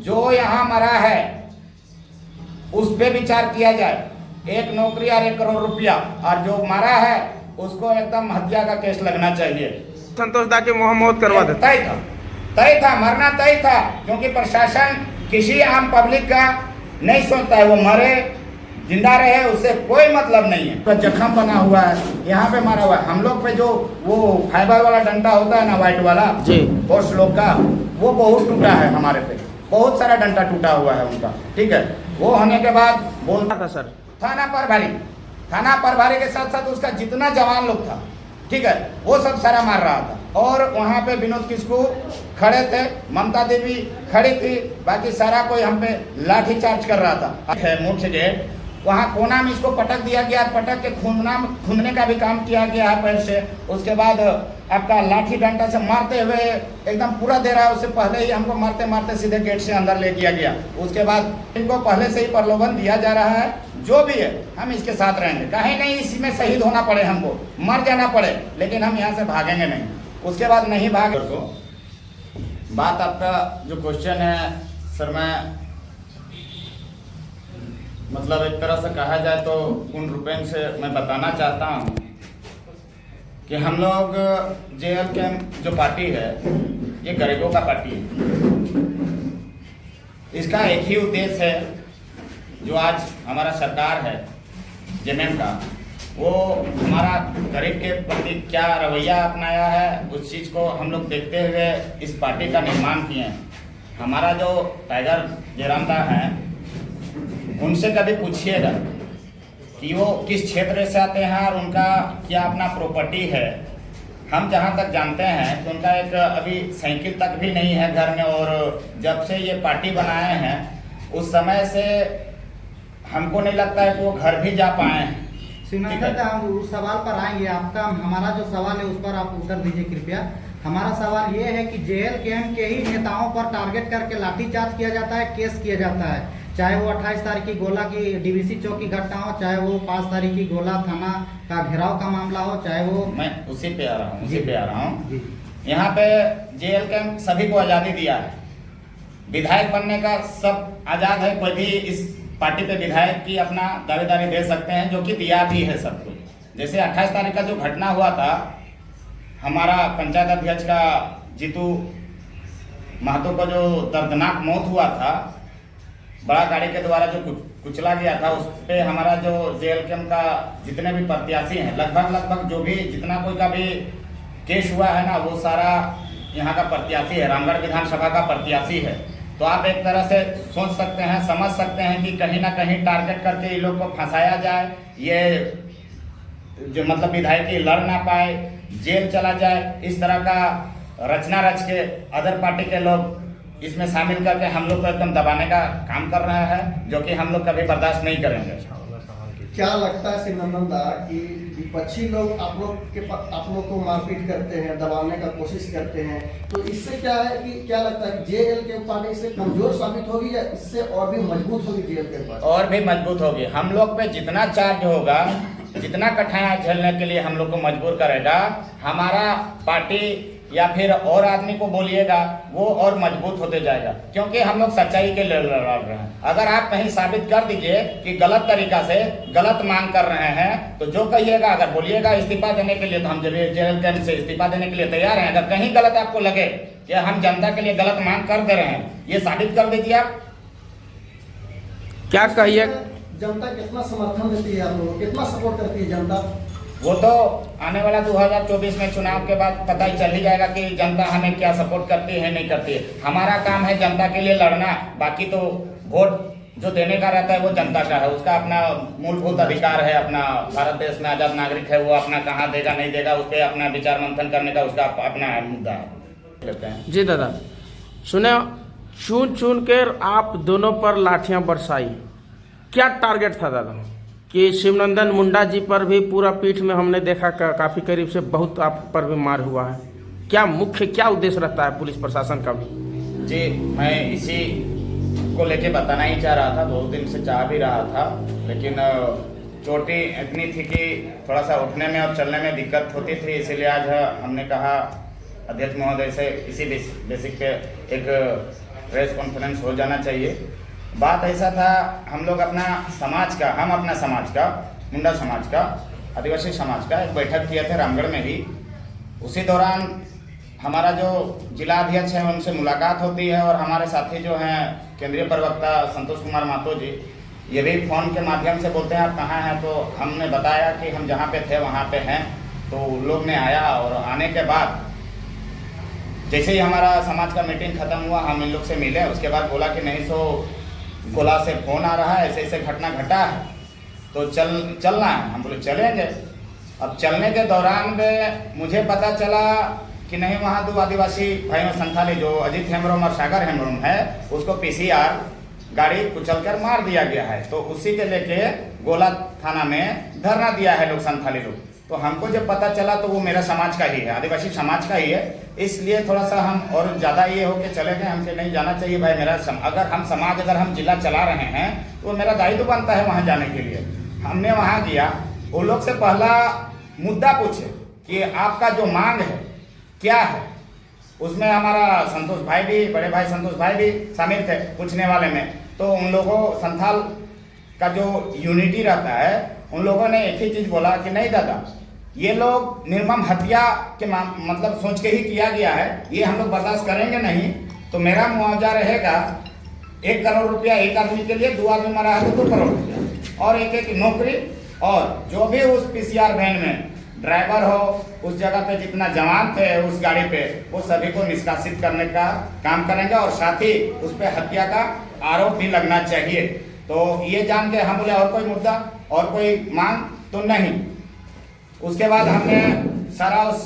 जो यहाँ मरा है उस पे विचार किया जाए, 1 नौकरी और 1 करोड़ रुपया, और जो मरा है उसको एकदम हत्या का केस लगना चाहिए। संतोष दा के मोहम्मद करवा देता तय था, मरना तय था, क्योंकि प्रशासन किसी आम पब्लिक का नहीं सोचता है, वो मरे जिंदा रहे उससे कोई मतलब नहीं है। तो जख्म बना हुआ है, यहाँ पे मारा हुआ है। हम लोग पे जो वो फाइबर वाला डंडा होता है ना, व्हाइट वाला जी, फोर्स लोग का, वो बहुत टूटा है हमारे पे, बहुत सारा डंडा टूटा हुआ है उनका। ठीक है, वो होने के बाद बोलता था सर थाना प्रभारी के साथ साथ उसका जितना जवान लोग था, ठीक है, वो सब सारा मार रहा था। और वहाँ पे विनोद किस्कू खड़े थे, ममता देवी खड़ी थी, बाकी सारा कोई हम पे लाठी चार्ज कर रहा था। मुख्य गेट वहाँ कोना में इसको पटक दिया गया, पटक के खूंदने का भी काम किया गया है पैर से। उसके बाद आपका लाठी डंडा से मारते हुए एकदम पूरा दे रहा है, उससे पहले ही हमको मारते मारते सीधे गेट से अंदर ले किया गया। उसके बाद इनको पहले से ही प्रलोभन दिया जा रहा है, जो भी है हम इसके साथ रहेंगे, कहीं नहीं इसी में शहीद होना पड़े, हमको मर जाना पड़े, लेकिन हम यहाँ से भागेंगे नहीं। उसके बाद नहीं भागे। बात आपका जो क्वेश्चन है सर, मैं मतलब एक तरह से कहा जाए तो पूर्ण रूपेण से मैं बताना चाहता हूँ कि हम लोग JLK जो पार्टी है ये गरीबों का पार्टी है। इसका एक ही उद्देश्य है, जो आज हमारा सरकार है JMM का, वो हमारा गरीब के प्रति क्या रवैया अपनाया है उस चीज़ को हम लोग देखते हुए इस पार्टी का निर्माण किए हैं। हमारा जो टाइगर जयरामदा है, उनसे कभी पूछिएगा कि वो किस क्षेत्र से आते हैं और उनका क्या अपना प्रॉपर्टी है। हम जहाँ तक जानते हैं कि उनका एक अभी साइकिल तक भी नहीं है घर में, और जब से ये पार्टी बनाए हैं उस समय से हमको नहीं लगता है कि वो घर भी जा पाए हैं। हम उस सवाल पर आएंगे, आपका हमारा जो सवाल है उस पर आप उत्तर दीजिए कृपया। हमारा सवाल ये है कि JLK के ही नेताओं पर टारगेट करके लाठीचार्ज किया जाता है, केस किया जाता है, चाहे वो 28 तारीख की गोला की DVC चौक की घटना हो, चाहे वो 5 तारीख की गोला थाना का घेराव का मामला हो, चाहे वो मैं उसी पे आ रहा हूँ। यहाँ पे JLK सभी को आज़ादी दिया है, विधायक बनने का सब आज़ाद है, कोई भी इस पार्टी पे विधायक की अपना दावेदारी दे सकते हैं, जो कि दिया भी है सबको। जैसे 28 तारीख का जो घटना हुआ था, हमारा पंचायत अध्यक्ष का जीतू महतो का जो दर्दनाक मौत हुआ था, बड़ा गाड़ी के द्वारा जो कुचला गया था, उस पे हमारा जो JLK का जितने भी प्रत्याशी हैं, लगभग जो भी जितना कोई का भी केस हुआ है ना, वो सारा यहाँ का प्रत्याशी है, रामगढ़ विधानसभा का प्रत्याशी है। तो आप एक तरह से सोच सकते हैं, समझ सकते हैं कि कहीं ना कहीं टारगेट करके इन लोग को फंसाया जाए, ये जो मतलब विधायकी लड़ ना पाए, जेल चला जाए, इस तरह का रचना रच के अदर पार्टी के लोग इसमें शामिल करके हम लोग को एकदम दबाने का काम कर रहे हैं, जो कि हम लोग कभी बर्दाश्त नहीं करेंगे। क्या लगता है शिवनंदन दा कि विपक्षी लोग आप लोग को मारपीट करते हैं, दबाने का कोशिश करते हैं, तो इससे क्या है कि क्या लगता है JLK पार्टी इससे कमजोर साबित होगी या इससे और भी मजबूत होगी JLK पार्टी? और भी मजबूत होगी। हम लोग पे जितना चार्ज होगा, जितना कठिनाई झेलने के लिए हम लोग को मजबूर करेगा, हमारा पार्टी या फिर और आदमी को बोलिएगा वो और मजबूत होते जाएगा, क्योंकि हम लोग सच्चाई के लिए लड़ रहे हैं। अगर आप कहीं साबित कर दीजिए कि गलत तरीका से गलत मांग कर रहे हैं, तो जो कहिएगा, अगर बोलिएगा इस्तीफा देने के लिए, तो हम JLK से इस्तीफा देने के लिए तैयार हैं। अगर कहीं गलत आपको लगे कि हम जनता के लिए गलत मांग कर दे रहे हैं, ये साबित कर दीजिए। आप क्या कहिए, जनता कितना समर्थन देती है, आप लोग कितना सपोर्ट करती है जनता? वो तो आने वाला 2024 में चुनाव के बाद पता ही चल ही जाएगा कि जनता हमें क्या सपोर्ट करती है, नहीं करती है। हमारा काम है जनता के लिए लड़ना, बाकी तो वोट जो देने का रहता है वो जनता का है, उसका अपना मूलभूत अधिकार है। अपना भारत देश में आज़ाद नागरिक है, वो अपना कहाँ देगा नहीं देगा उस पर अपना विचार मंथन करने का उसका अपना मुद्दा है। जी दादा सुने, चुन चुन कर आप दोनों पर लाठियां बरसाई, क्या टारगेट था दादा? कि शिवनंदन मुंडा जी पर भी पूरा पीठ में हमने देखा काफ़ी करीब से बहुत आप पर भी मार हुआ है, क्या मुख्य क्या उद्देश्य रहता है पुलिस प्रशासन का भी? जी, मैं इसी को लेके बताना ही चाह रहा था, 2 दिन से चाह भी रहा था, लेकिन चोटी इतनी थी कि थोड़ा सा उठने में और चलने में दिक्कत होती थी, इसीलिए आज हमने कहा अध्यक्ष महोदय से इसी बेसिक पे एक प्रेस कॉन्फ्रेंस हो जाना चाहिए। बात ऐसा था, हम लोग अपना समाज का मुंडा समाज का, आदिवासी समाज का एक बैठक किए थे रामगढ़ में ही। उसी दौरान हमारा जो जिला अध्यक्ष है उनसे मुलाकात होती है और हमारे साथी जो हैं केंद्रीय प्रवक्ता संतोष कुमार महतो जी, ये भी फ़ोन के माध्यम से बोलते हैं आप कहाँ हैं, तो हमने बताया कि हम जहाँ पे थे वहाँ पे हैं। तो लोग ने आया और आने के बाद जैसे ही हमारा समाज का मीटिंग खत्म हुआ, हम इन लोग से मिले। उसके बाद बोला कि नहीं सो गोला से फ़ोन आ रहा है, ऐसे ऐसे घटना घटा है, तो चलना है। हम बोले चलेंगे। अब चलने के दौरान में मुझे पता चला कि नहीं, वहाँ 2 आदिवासी भाइयों संथाली जो अजीत हेम्ब्रोम और सागर हेम्ब्रोम है, उसको पीसीआर गाड़ी कुचलकर मार दिया गया है। तो उसी के लेके गोला थाना में धरना दिया है लोग, संथाली लोग। तो हमको जब पता चला तो वो मेरा समाज का ही है, आदिवासी समाज का ही है, इसलिए थोड़ा सा हम और ज़्यादा ये हो के चले गए। हमसे नहीं जाना चाहिए भाई, अगर हम जिला चला रहे हैं तो मेरा दायित्व बनता है वहाँ जाने के लिए। हमने वहाँ गया, वो लोग से पहला मुद्दा पूछे कि आपका जो मांग है क्या है। उसमें हमारा संतोष भाई भी, बड़े भाई संतोष भाई भी शामिल थे पूछने वाले में। तो उन लोगों संथाल का जो यूनिटी रहता है, उन लोगों ने एक ही चीज़ बोला कि नहीं दादा, ये लोग निर्मम हत्या के मतलब सोच के ही किया गया है, ये हम लोग बर्दाश्त करेंगे नहीं। तो मेरा मुआवजा रहेगा 1 करोड़ रुपया एक आदमी के लिए, 2 आदमी मरा है तो 2 करोड़ रुपया, और एक नौकरी, और जो भी उस पीसीआर वैन में ड्राइवर हो, उस जगह पे जितना जवान थे उस गाड़ी पे, वो सभी को निष्कासित करने का काम करेंगे, और साथ ही उस पर हत्या का आरोप भी लगना चाहिए। तो ये जान के हम बोले और कोई मुद्दा और कोई मांग तो नहीं। उसके बाद हमने सारा उस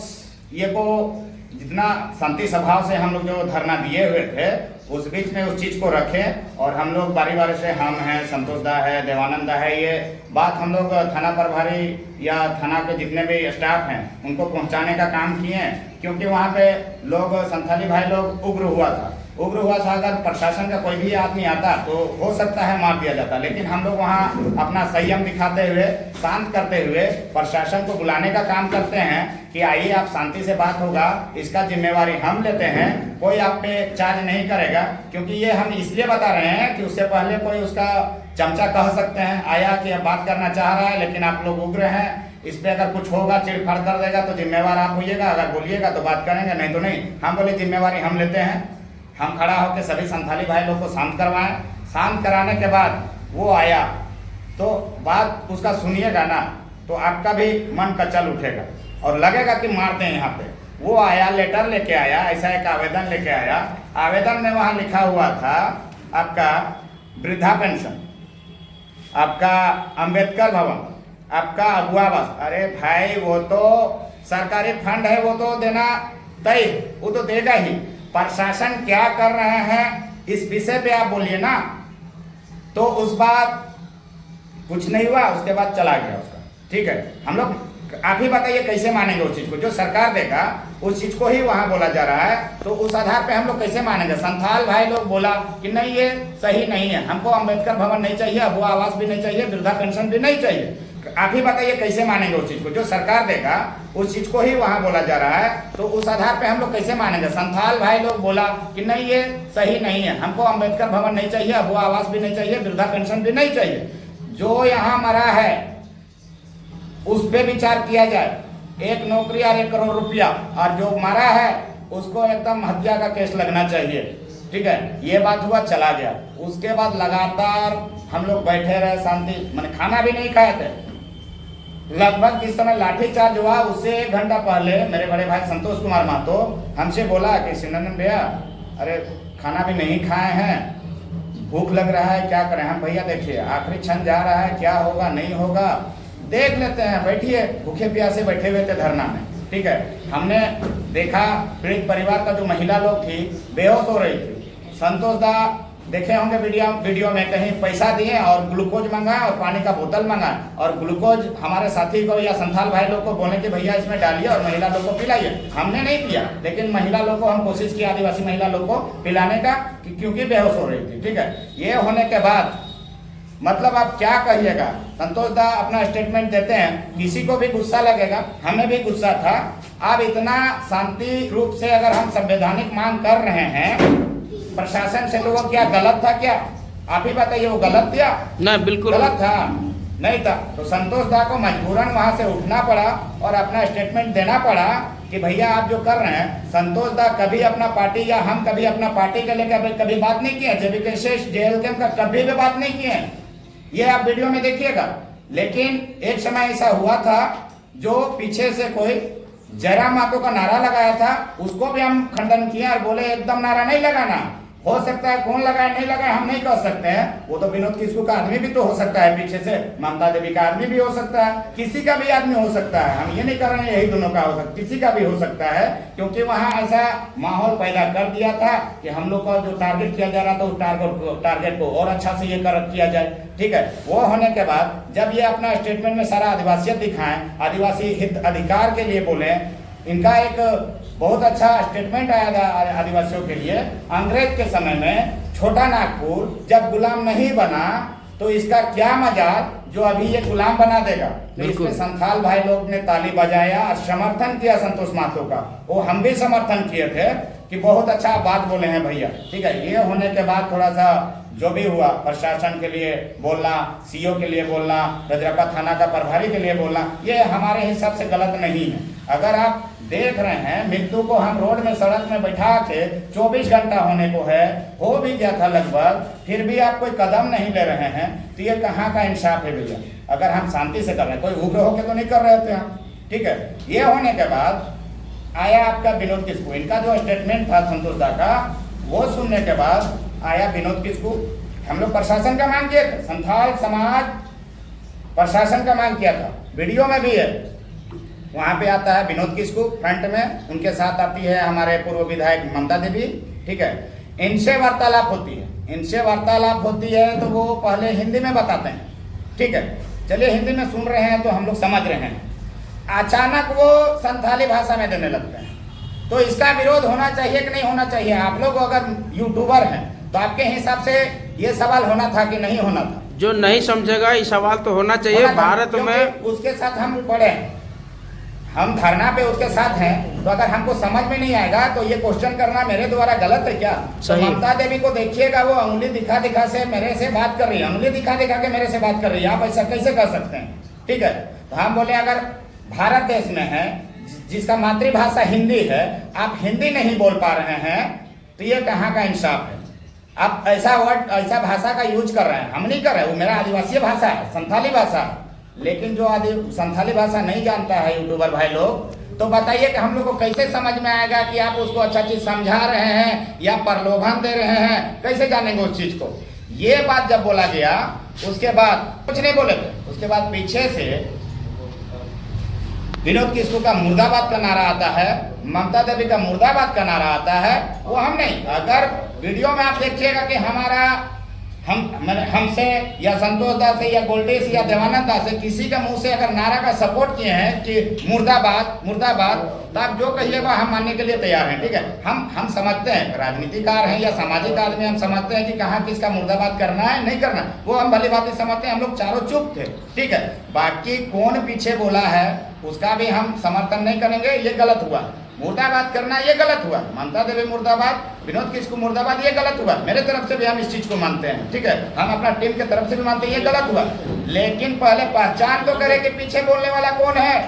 ये को जितना शांति स्वभाव से हम लोग जो धरना दिए हुए थे, उस बीच में उस चीज़ को रखे, और हम लोग बारी बारी से, हम हैं, संतोष दा है, देवानंद दा है, ये बात हम लोग थाना प्रभारी या थाना के जितने भी स्टाफ हैं उनको पहुंचाने का काम किए। क्योंकि वहाँ पे लोग, संथाली भाई लोग उग्र हुआ था। अगर प्रशासन का कोई भी आदमी आता तो हो सकता है मार दिया जाता, लेकिन हम लोग वहाँ अपना संयम दिखाते हुए, शांत करते हुए प्रशासन को बुलाने का काम करते हैं कि आइए आप शांति से बात होगा, इसका जिम्मेवारी हम लेते हैं, कोई आप पे चार्ज नहीं करेगा। क्योंकि ये हम इसलिए बता रहे हैं कि उससे पहले कोई उसका चमचा कह सकते हैं आया कि अब बात करना चाह रहा है, लेकिन आप लोग उग्र हैं, इस पे अगर कुछ होगा चिड़फाड़ कर देगा तो जिम्मेवार आप होइएगा, अगर बोलिएगा तो बात करेंगे, नहीं तो नहीं। हम बोले जिम्मेवारी हम लेते हैं। हम खड़ा होकर सभी संथाली भाई लोग को शांत करवाएं। शांत कराने के बाद वो आया तो बात उसका सुनिएगा ना, तो आपका भी मन कचल उठेगा और लगेगा कि मारते हैं यहाँ पे। वो आया, लेटर लेके आया, ऐसा एक आवेदन लेके आया। आवेदन में वहाँ लिखा हुआ था आपका वृद्धा पेंशन, आपका अंबेडकर भवन, आपका अगुआवास। अरे भाई, वो तो सरकारी फंड है, वो तो देना तय, वो तो देगा ही। प्रशासन क्या कर रहे हैं इस विषय पे आप बोलिए ना। तो उस बाद कुछ नहीं हुआ, उसके बाद चला गया उसका। ठीक है, हम लोग आप ही बताइए कैसे मानेंगे उस चीज को? जो सरकार देगा उस चीज को ही वहां बोला जा रहा है, तो उस आधार पे हम लोग कैसे मानेंगे? संथाल भाई लोग बोला कि नहीं ये सही नहीं है, हमको अंबेडकर भवन नहीं चाहिए, अगुआ आवास भी नहीं चाहिए, वृद्धा पेंशन भी नहीं चाहिए। आप ही बताइए कैसे मानेंगे उस चीज को? जो सरकार देगा उस चीज को ही वहां बोला जा रहा है, तो उस आधार पे हम लोग कैसे मानेंगे? संथाल भाई लोग बोला कि नहीं ये सही नहीं है, हमको अंबेडकर भवन नहीं चाहिए, अगुआ आवास भी नहीं चाहिए, वृद्धा पेंशन भी नहीं चाहिए। जो यहाँ मरा है उस पे विचार किया जाए, 1 नौकरी और 1 करोड़ रुपया, और जो मरा है उसको एकदम हत्या का केस लगना चाहिए। ठीक है, ये बात हुआ, चला गया। उसके बाद लगातार हम लोग बैठे रहे, शांति, मैंने खाना भी नहीं खाए थे। लगभग जिस समय लाठीचार्ज हुआ उससे 1 घंटा पहले मेरे बड़े भाई संतोष कुमार महतो हमसे बोला कि शिवनंदन भैया, अरे खाना भी नहीं खाए हैं, भूख लग रहा है, क्या करें? हम भैया देखिए आखिरी क्षण जा रहा है, क्या होगा नहीं होगा देख लेते हैं, बैठिए। भूखे प्यासे बैठे हुए थे धरना में। ठीक है, हमने देखा पीड़ित परिवार का जो महिला लोग थी बेहोश हो रही थी। संतोष दा देखे होंगे वीडियो में, कहीं पैसा दिए और ग्लूकोज मंगाए और पानी का बोतल मंगाए, और ग्लूकोज हमारे साथी को या संथाल भाई लोग को बोले कि भैया इसमें डालिए और महिला लोग को पिलाइए। हमने नहीं पिया, लेकिन महिला लोग को हम कोशिश किया, आदिवासी महिला लोग को पिलाने का, क्योंकि बेहोश हो रही थी। ठीक है, ये होने के बाद मतलब आप क्या कहिएगा? संतोष दा अपना स्टेटमेंट देते हैं, किसी को भी गुस्सा लगेगा, हमें भी गुस्सा था। अब इतना शांति रूप से अगर हम संवैधानिक मांग कर रहे हैं प्रशासन से लोगों क्या गलत था क्या? आप ही बताइए, वो गलत था? नहीं, बिल्कुल गलत था, नहीं था। तो संतोष दा को मजबूरन वहां से उठना पड़ा और अपना स्टेटमेंट देना पड़ा कि भैया आप जो कर रहे हैं। संतोष दा कभी अपना पार्टी या हम कभी अपना पार्टी के लेकर कभी बात नहीं किए। जेबी केशेष JLKM का कभी भी बात नहीं किए, ये आप वीडियो में देखिएगा। लेकिन एक समय ऐसा हुआ था जो पीछे से कोई जयराम महतो का नारा लगाया था, उसको भी हम खंडन किए और बोले एकदम नारा नहीं लगाना। हो सकता है कौन लगाए नहीं लगाए हम नहीं कह सकते हैं, वो तो विनोद किस्कू का आदमी भी तो हो सकता है, पीछे से ममता देवी का आदमी भी हो सकता है, किसी का भी आदमी हो सकता है। हम ये नहीं कर रहे हैं यही दोनों का हो सकता, किसी का भी हो सकता है। क्योंकि वहां ऐसा माहौल पैदा कर दिया था कि हम लोग का जो टारगेट किया जा रहा था उस टारगेट को और अच्छा से ये किया जाए, ठीक है। वो होने के बाद जब ये अपना स्टेटमेंट में सारा आदिवासियत दिखाएं, आदिवासी हित अधिकार के लिए बोले, इनका एक बहुत अच्छा स्टेटमेंट आया था आदिवासियों के लिए। अंग्रेज के समय में छोटा नागपुर जब गुलाम नहीं बना तो इसका क्या मजाल जो अभी ये गुलाम बना देगा। तो इसमें संथाल भाई लोग ने ताली बजाया और समर्थन किया संतोष महतो का। वो हम भी समर्थन किए थे कि बहुत अच्छा बात बोले हैं भैया, ठीक है। ये होने के बाद थोड़ा सा जो भी हुआ, प्रशासन के लिए बोलना, सीओ के लिए बोलना, रजरप्पा थाना का प्रभारी के लिए बोलना, ये हमारे हिसाब से गलत नहीं है। अगर आप देख रहे हैं मृत्यु को हम रोड में सड़क में बैठा के 24 घंटा होने को है, हो भी गया था लगभग, फिर भी आप कोई कदम नहीं ले रहे हैं, तो ये कहाँ का इंसाफ है भैया? अगर हम शांति से कर रहे हैं, कोई उग्र होकर तो नहीं कर रहे थे हम, ठीक है। ये होने के बाद आया आपका विनोद किस्कू, इनका जो स्टेटमेंट था संतोष दा का, वो सुनने के बाद आया विनोद किस्कू। हम लोग प्रशासन का मांग किए थे, संथाल समाज प्रशासन का मांग किया था, वीडियो में भी है। वहां पे आता है विनोद किस्कू फ्रंट में, उनके साथ आती है हमारे पूर्व विधायक ममता देवी, ठीक है। इनसे वार्तालाप होती है, इनसे वार्तालाप होती है तो वो पहले हिंदी में बताते हैं, ठीक है। चलिए हिंदी में सुन रहे हैं तो हम लोग समझ रहे हैं। अचानक वो संथाली भाषा में देने लगते हैं, तो इसका विरोध होना चाहिए कि नहीं होना चाहिए? आप लोग अगर यूट्यूबर हैं तो आपके हिसाब से ये सवाल होना था कि नहीं होना था? जो नहीं समझेगा ये सवाल तो होना चाहिए। भारत में उसके साथ हम पढ़े, हम धरना पे उसके साथ हैं, तो अगर हमको समझ में नहीं आएगा तो ये क्वेश्चन करना मेरे द्वारा गलत है क्या? तो ममता देवी को देखिएगा, वो उंगली दिखा दिखा से मेरे से बात कर रही है, उंगली दिखा दिखा के मेरे से बात कर रही है। आप ऐसा कैसे कर सकते हैं, ठीक है। तो हम बोले अगर भारत देश में है जिसका मातृभाषा हिंदी है, आप हिंदी नहीं बोल पा रहे हैं, तो ये कहाँ का इंसाफ है? आप ऐसा वर्ड, ऐसा भाषा का यूज कर रहे हैं, हम नहीं कर रहे। वो मेरा आदिवासी भाषा है, संथाली भाषा। लेकिन जो संथाली भाषा नहीं जानता है यूट्यूबर भाई लोग, तो बताइए कि हम लोग को कैसे समझ में आएगा कि आप उसको अच्छा चीज समझा रहे हैं या प्रलोभन दे रहे हैं? कैसे जानेंगे उस चीज को? ये बात जब बोला गया, उसके बाद कुछ नहीं बोले थे। उसके बाद पीछे से विनोद किस्कू का मुर्दाबाद का नारा आता है, ममता देवी का मुर्दाबाद का नारा आता है। वो हम नहीं, अगर वीडियो में आप देखिएगा कि हमारा हमसे या संतोष दा से या गोल्डी से या देवानंद दा से किसी का मुंह से अगर नारा का सपोर्ट किए हैं कि मुर्दाबाद मुर्दाबाद, तो आप जो कहिएगा हम मानने के लिए तैयार हैं, ठीक है। हम समझते हैं, राजनीतिकार हैं या सामाजिक आदमी, हम समझते हैं कि कहाँ किसका मुर्दाबाद करना है नहीं करना, वो हम भली बात समझते हैं। हम लोग चारों चुप थे, ठीक है। बाकी कौन पीछे बोला है उसका भी हम समर्थन नहीं करेंगे, ये गलत हुआ। मुर्दाबाद करना ये गलत हुआ, ममता देवी मुर्दाबाद, विनोद किस्कू मुर्दाबाद, ये गलत हुआ। मेरे तरफ से भी हम इस चीज को मानते हैं, ठीक है। हम अपना टीम के तरफ से भी मानते हैं ये गलत हुआ। लेकिन पहले पहचान तो करें कि पीछे बोलने वाला कौन है।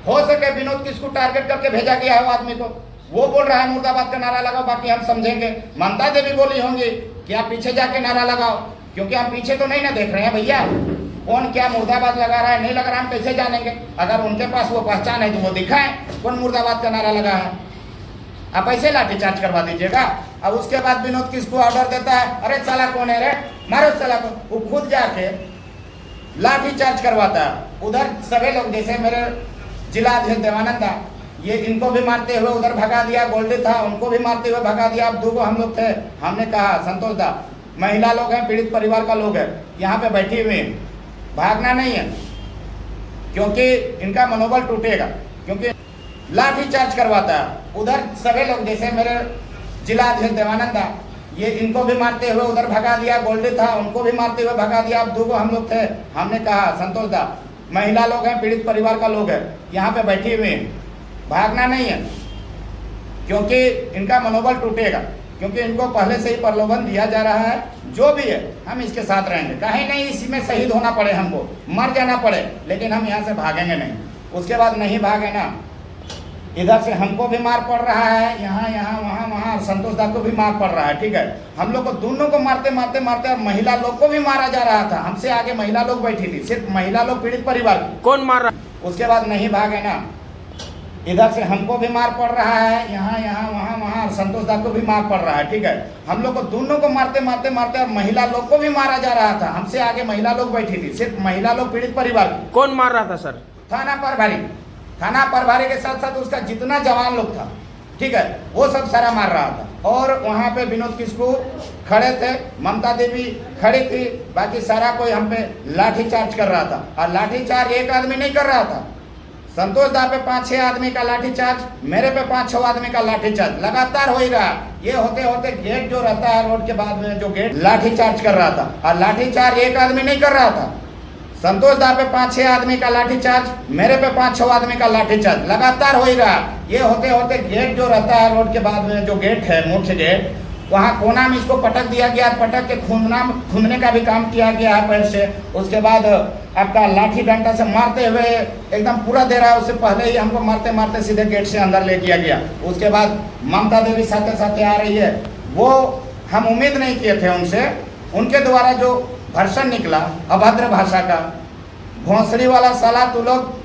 हो सके विनोद किस्कू टारगेट करके भेजा गया है वो आदमी को, वो बोल रहा है मुर्दाबाद का नारा लगाओ, बाकी हम समझेंगे। ममता देवी बोली होंगी कि आप पीछे जाके नारा लगाओ, क्योंकि हम पीछे तो नहीं ना देख रहे हैं भैया, कौन क्या मुर्दाबाद लगा रहा है नहीं लगा रहा है हम कैसे जानेंगे? अगर उनके पास वो पहचान है तो वो दिखाएं कौन मुर्दाबाद का नारा लगा है। आप ऐसे लाठीचार्ज करवा दीजिएगा। अब उसके बाद विनोद किस्कू ऑर्डर देता है, अरे साला कौन है रे, मारो साला को। वो खुद जाके लाठीचार्ज करवाता है। उधर सभी लोग, जैसे मेरे जिला अध्यक्ष देवानंद, ये इनको भी मारते हुए उधर भगा दिया, गोल्डी था उनको भी मारते हुए भगा दिया। अब 2 हम लोग थे, हमने कहा संतोष दा महिला लोग हैं, पीड़ित परिवार का लोग है, यहाँ पे बैठी हुई हैं, भागना नहीं है, क्योंकि इनका मनोबल टूटेगा। क्योंकि लाठी चार्ज करवाता है। उधर सभी लोग, जैसे मेरे जिला अध्यक्ष देवानंद, ये इनको भी मारते हुए उधर भगा दिया, गोल्डी था उनको भी मारते हुए भगा दिया। अब 2 हम लोग थे, हमने कहा संतोष दा महिला लोग हैं, पीड़ित परिवार का लोग है, यहाँ पे बैठी हुई हैं, भागना नहीं है, क्योंकि इनका मनोबल टूटेगा। क्योंकि इनको पहले से ही प्रलोभन दिया जा रहा है, जो भी है हम इसके साथ रहेंगे, कहीं नहीं इसी में शहीद होना पड़े, हमको मर जाना पड़े, लेकिन हम यहाँ से भागेंगे नहीं। उसके बाद नहीं भागे ना, इधर से हमको भी मार पड़ रहा है, यहाँ वहाँ संतोष दा को भी मार पड़ रहा है, ठीक है। हम लोग को दोनों को मारते और महिला लोग को भी मारा जा रहा था। हमसे आगे महिला लोग बैठी थी, सिर्फ महिला लोग पीड़ित परिवार की। कौन मार रहा? उसके बाद नहीं भागे ना, इधर से हमको भी मार पड़ रहा है, यहाँ वहाँ संतोष दा को भी मार पड़ रहा है, ठीक है। हम लोग को दोनों को मारते और महिला लोग को भी मारा जा रहा था। हमसे आगे महिला लोग बैठी थी, सिर्फ महिला लोग पीड़ित परिवार की। कौन मार रहा था सर? थाना प्रभारी के साथ साथ उसका जितना जवान लोग था, ठीक है, वो सब सारा मार रहा था। और वहाँ पे विनोद किस्कू खड़े थे, ममता देवी खड़ी थी, बाकी सारा कोई हम पे लाठी चार्ज कर रहा था। और लाठी चार्ज एक आदमी नहीं कर रहा था, संतोष दा पे 5-6 आदमी का लाठी चार्ज, मेरे पे 5-6 आदमी का लाठी चार्ज लगातार हो ही रहा। ये होते होते गेट जो रहता है रोड के बाद में, जो गेट लाठी चार्ज कर रहा था। और लाठी चार्ज एक आदमी नहीं कर रहा था, संतोष दा पे 5-6 आदमी का लाठी चार्ज, मेरे पे 5-6 आदमी का लाठी चार्ज लगातार हो ही रहा। ये होते होते गेट जो रहता है रोड के बाद में, जो गेट है मुख्य गेट, वहाँ कोना में इसको पटक दिया गया, पटक के खूंदने का भी काम किया गया है पैर से। उसके बाद आपका लाठी डंडा से मारते हुए एकदम पूरा दे रहा है, उससे पहले ही हमको मारते सीधे गेट से अंदर ले किया गया। उसके बाद ममता देवी साथे आ रही है, वो हम उम्मीद नहीं किए थे उनसे। उनके द्वारा जो भर्सन निकला अभद्र भाषा का, भोंसड़ी वाला साला, तू लोग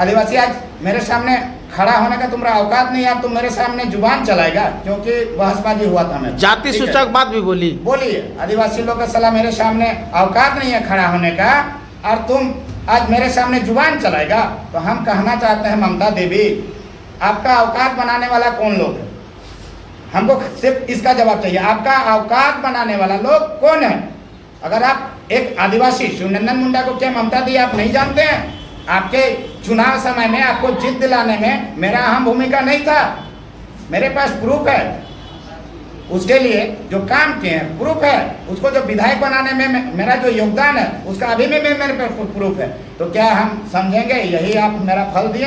आदिवासी आज मेरे सामने खड़ा होने का तुम्हारा औकात नहीं है, तुम मेरे सामने जुबान चलाएगा, क्योंकि बहसबाजी हुआ था मेरा। जाति सूचक बात भी बोलिए। आदिवासी लोग का साला मेरे सामने औकात नहीं है खड़ा होने का, और तुम आज मेरे सामने जुबान चलाएगा। तो हम कहना चाहते हैं, ममता देवी, आपका औकात बनाने वाला कौन लोग है? हमको सिर्फ इसका जवाब चाहिए, आपका औकात बनाने वाला लोग कौन है? अगर आप एक आदिवासी शिवनंदन मुंडा को क्या ममता दी आप नहीं जानते हैं? आपके चुनाव समय में आपको जीत दिलाने में मेरा अहम भूमिका नहीं था, मेरे पास प्रूफ है। उसके लिए जो काम किए हैं प्रूफ है, उसको जो विधायक बनाने में मेरा जो योगदान है उसका अभी भी मेरे पे प्रूफ है। तो क्या हम समझेंगे यही आप मेरा फल दिए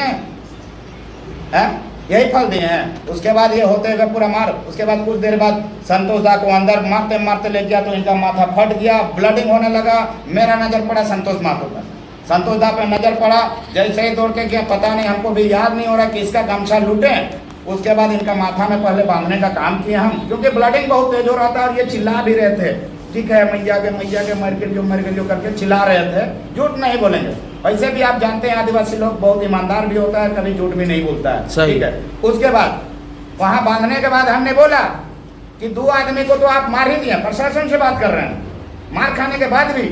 हैं? यही फल दिए हैं। उसके बाद ये होते हुए पूरा मार, उसके बाद कुछ देर बाद संतोष दा को अंदर मारते ले गया, तो इनका माथा फट गया, ब्लडिंग होने लगा। मेरा नजर पड़ा संतोष माथो पर, संतोष दा पे नजर पड़ा, जैसे ही दौड़ के गया, पता नहीं, हमको भी याद नहीं हो रहा कि इसका गमछा लूटे। उसके बाद इनका माथा में पहले बांधने का काम किया हम, क्योंकि ब्लडिंग बहुत तेज हो रहा था और ये चिल्ला भी रहे थे, ठीक है, मैया के मर के जो करके चिल्ला रहे थे। झूठ नहीं बोलेंगे, वैसे भी आप जानते हैं आदिवासी लोग बहुत ईमानदार भी होता है, कभी झूठ भी नहीं बोलता है, ठीक है। उसके बाद वहां बांधने के बाद हमने बोला कि 2 आदमी को तो आप मार ही दिए, प्रशासन से बात कर रहे हैं। मार खाने के बाद भी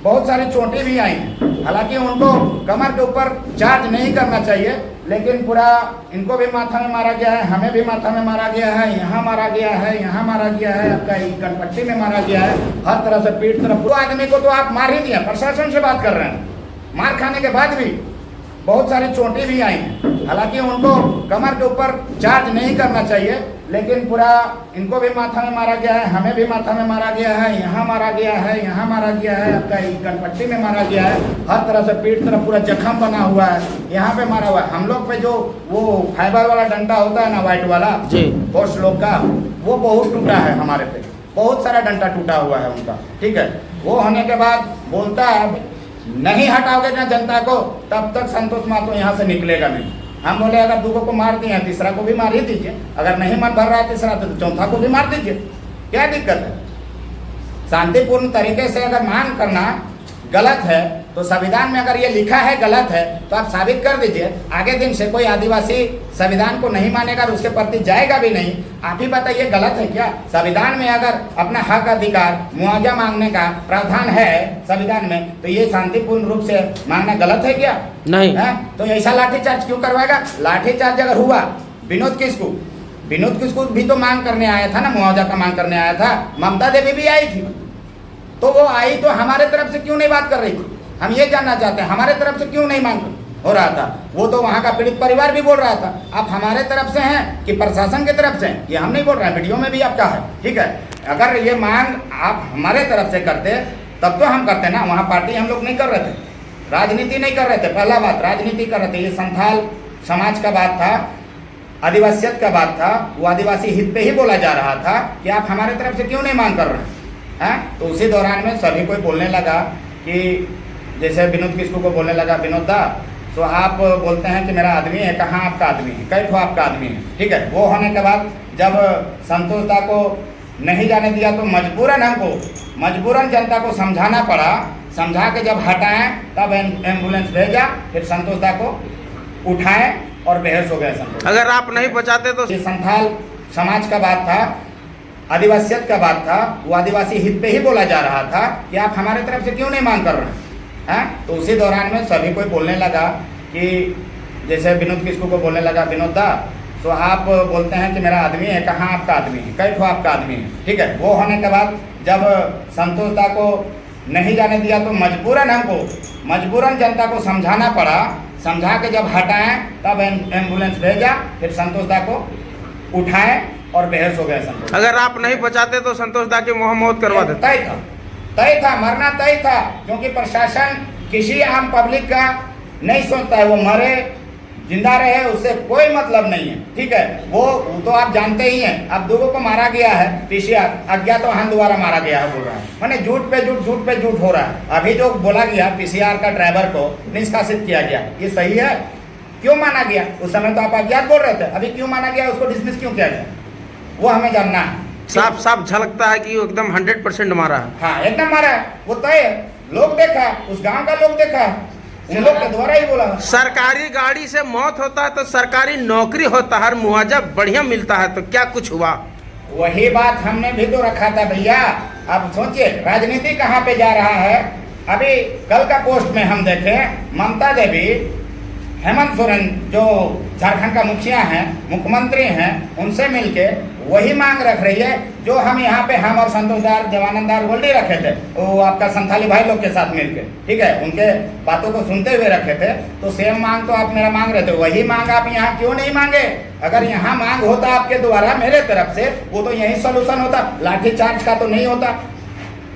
बहुत सारी चोटें भी आई हैं, हालांकि उनको कमर के ऊपर चार्ज नहीं करना चाहिए, लेकिन पूरा इनको भी माथा में मारा गया है, हमें भी माथा में मारा गया है, यहाँ मारा गया है, यहाँ मारा गया है, आपका कनपट्टी में मारा गया है, हर तरह से पीठ तरफ। 2 आदमी को तो आप मार ही दिए, प्रशासन से बात कर रहे हैं। मार खाने के बाद भी बहुत सारी चोटें भी आई हैं, हालांकि उनको कमर के ऊपर चार्ज नहीं करना चाहिए, लेकिन पूरा इनको भी माथा में मारा गया है, हमें भी माथा में मारा गया है, यहाँ मारा गया है, यहाँ मारा गया है, आपका कनपट्टी में मारा गया है, हर तरह से पीठ तरफ पूरा जख्म बना हुआ है, यहाँ पे मारा हुआ है। हम लोग पे जो वो फाइबर वाला डंडा होता है ना, व्हाइट वाला पोस्ट लोग का, वो बहुत टूटा है, हमारे पे बहुत सारा डंडा टूटा हुआ है उनका, ठीक है। वो होने के बाद बोलता है नहीं हटाओगे ना जनता को, तब तक संतोष मातो यहाँ से निकलेगा नहीं। हम बोले अगर 2 को मार दिए, तीसरा को भी मार ही दीजिए, अगर नहीं मन भर रहा है तीसरा तो चौथा को भी मार दीजिए, क्या दिक्कत है? शांतिपूर्ण तरीके से अगर मांग करना गलत है, तो संविधान में अगर ये लिखा है गलत है, तो आप साबित कर दीजिए। आगे दिन से कोई आदिवासी संविधान को नहीं मानेगा और उसके प्रति जाएगा भी नहीं। आप ही बताइए गलत है क्या? संविधान में अगर अपना हक अधिकार मुआवजा मांगने का प्रावधान है संविधान में, तो ये शांतिपूर्ण रूप से मांगना गलत है क्या? नहीं है? तो ऐसा लाठीचार्ज क्यों करवाएगा? लाठीचार्ज अगर हुआ, विनोद किस्कू भी तो मांग करने आया था ना, मुआवजा का मांग करने आया था, ममता देवी भी आई थी, तो वो आई तो हमारे तरफ से क्यों नहीं बात कर रही थी? हम ये जानना चाहते हैं, हमारे तरफ से क्यों नहीं मांग हो रहा था? वो तो वहाँ का पीड़ित परिवार भी बोल रहा था। आप हमारे तरफ से हैं कि प्रशासन की तरफ से? ये हम नहीं बोल रहे हैं, वीडियो में भी आपका है, ठीक है। अगर ये मांग आप हमारे तरफ से करते तब तो हम करते ना, वहाँ पार्टी हम लोग नहीं कर रहे थे, राजनीति नहीं कर रहे थे। पहला बात, राजनीति कर रहे थे, ये संथाल समाज का बात था, आदिवासियत का बात था, वो आदिवासी हित पे ही बोला जा रहा था कि आप हमारे तरफ से क्यों नहीं मांग कर रहे हैं। तो उसी दौरान में सभी कोई बोलने लगा कि जैसे विनोद किस्कू को बोलने लगा, विनोद दा तो आप बोलते हैं कि मेरा आदमी है, कहाँ आपका आदमी है, कई ठो आपका आदमी है। ठीक है, वो होने के बाद जब संतोष दा को नहीं जाने दिया तो मजबूरन जनता को समझाना पड़ा। समझा के जब हटाएं तब एम्बुलेंस भेजा, फिर संतोष दा को उठाएं और बेहोश हो गए संतोष। अगर आप नहीं बचाते तो ये संथाल समाज का बात था, आदिवासियत का बात था, वो आदिवासी हित पे ही बोला जा रहा था कि आप हमारे तरफ से क्यों नहीं मांग कर रहे हैं। तो उसी दौरान में सभी कोई बोलने लगा कि जैसे विनोद किस्कू को बोलने लगा, विनोद दा तो आप बोलते हैं कि मेरा आदमी है, कहाँ आपका आदमी है, कई ठो आपका आदमी है। ठीक है, वो होने के बाद जब संतोष दा को नहीं जाने दिया तो मजबूरन जनता को समझाना पड़ा। समझा के जब हटाएं तब एम्बुलेंस भेजा, फिर संतोष दा को उठाएं और बेहोश हो गए संतोष। अगर आप नहीं बचाते तो संतोष दा की मौत करवा देते। तय था, मरना तय था, क्योंकि प्रशासन किसी आम पब्लिक का नहीं सोचता है, वो मरे जिंदा रहे उससे कोई मतलब नहीं है। ठीक है, वो तो आप जानते ही हैं। अब दुगो को मारा गया है, पीसीआर अज्ञात वाहन द्वारा मारा गया है बोल रहा है, माने झूठ पे झूठ हो रहा है। अभी जो बोला गया पीसीआर का ड्राइवर को निष्कासित किया गया, ये सही है? क्यों माना गया? उस समय तो आप अज्ञात बोल रहे थे, अभी क्यों माना गया, उसको डिसमिस क्यों किया गया, वो हमें जानना है। साफ झलकता है कि वो एकदम 100% मारा है। हाँ, एकदम मारा है, वो तय है, लोग देखा, उस गांव का लोग देखा, उन लोग के द्वारा ही बोला। सरकारी गाड़ी से मौत होता है तो सरकारी नौकरी होता है, मुआवजा बढ़िया मिलता है, तो क्या कुछ हुआ? वही बात हमने भी तो रखा था भैया। अब सोचिए राजनीति कहाँ पे जा रहा है। अभी कल का पोस्ट में हम देखे, ममता देवी हेमंत सोरेन जो झारखंड का मुखिया हैं, मुख्यमंत्री हैं, उनसे मिलके वही मांग रख रही है जो हम यहाँ पे हम और संतोषदार देवानंदार गोल्डी रखे थे, वो आपका संथाली भाई लोग के साथ मिलके। ठीक है, उनके बातों को सुनते हुए रखे थे, तो सेम मांग तो आप मेरा मांग रहे थे, वही मांग आप यहाँ क्यों नहीं मांगे? अगर यहाँ मांग होता आपके द्वारा मेरे तरफ से, वो तो यही सोल्यूशन होता, लाठीचार्ज का तो नहीं होता,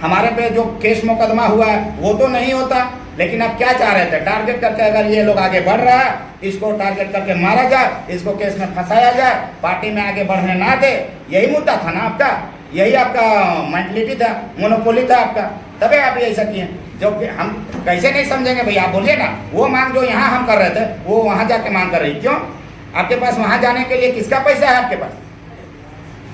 हमारे पे जो केस मुकदमा हुआ है वो तो नहीं होता। लेकिन अब क्या चाह रहे थे? टारगेट करके अगर ये लोग आगे बढ़ रहा है, इसको टारगेट करके मारा जाए, इसको केस में फंसाया जाए, पार्टी में आगे बढ़ने ना दे, यही मुद्दा था ना आपका, यही आपका मेंटलिटी था, मोनोपोली था आपका, तभी आप ये ऐसा किए। जो हम कैसे नहीं समझेंगे भैया, आप बोलिए ना। वो मांग जो यहाँ हम कर रहे थे वो वहाँ जाके मांग कर रही, क्यों? आपके पास वहाँ जाने के लिए किसका पैसा है? आपके पास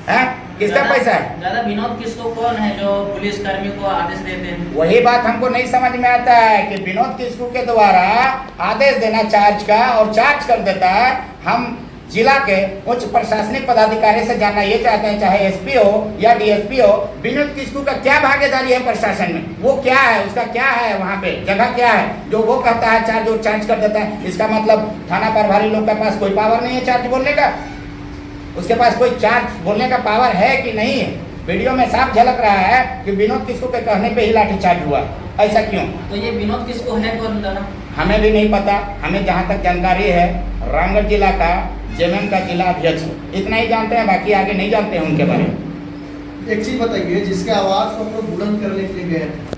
है किसका पैसा है? दादा विनोद किस्कू कौन है जो पुलिस कर्मी को आदेश देते हैं? वही बात हमको नहीं समझ में आता है कि विनोद किस्कू के द्वारा आदेश देना चार्ज का, और चार्ज कर देता है। हम जिला के उच्च प्रशासनिक पदाधिकारी से जानना ये चाहते हैं, चाहे एसपी हो या डीएसपी हो, विनोद किस्कू का क्या भागीदारी है प्रशासन में? वो क्या है, उसका क्या है, वहाँ पे जगह क्या है जो वो कहता है चार्ज और चार्ज कर देता है? इसका मतलब थाना प्रभारी लोग के पास कोई पावर नहीं है चार्ज बोलने का? उसके पास कोई चार्ज बोलने का पावर है कि नहीं है? वीडियो में साफ झलक रहा है कि विनोद किस्कू के कहने पे ही लाठीचार्ज हुआ। ऐसा क्यों? तो ये विनोद किस्कू है कौन दादा? हमें भी नहीं पता। हमें जहाँ तक जानकारी है, रामगढ़ जिला का जेएमएम का जिला अध्यक्ष, इतना ही जानते हैं, बाकी आगे नहीं जानते हैं उनके बारे में। एक चीज बताइए, जिसके आवाज को हम लोग बुलंद करने के लिए गए थे,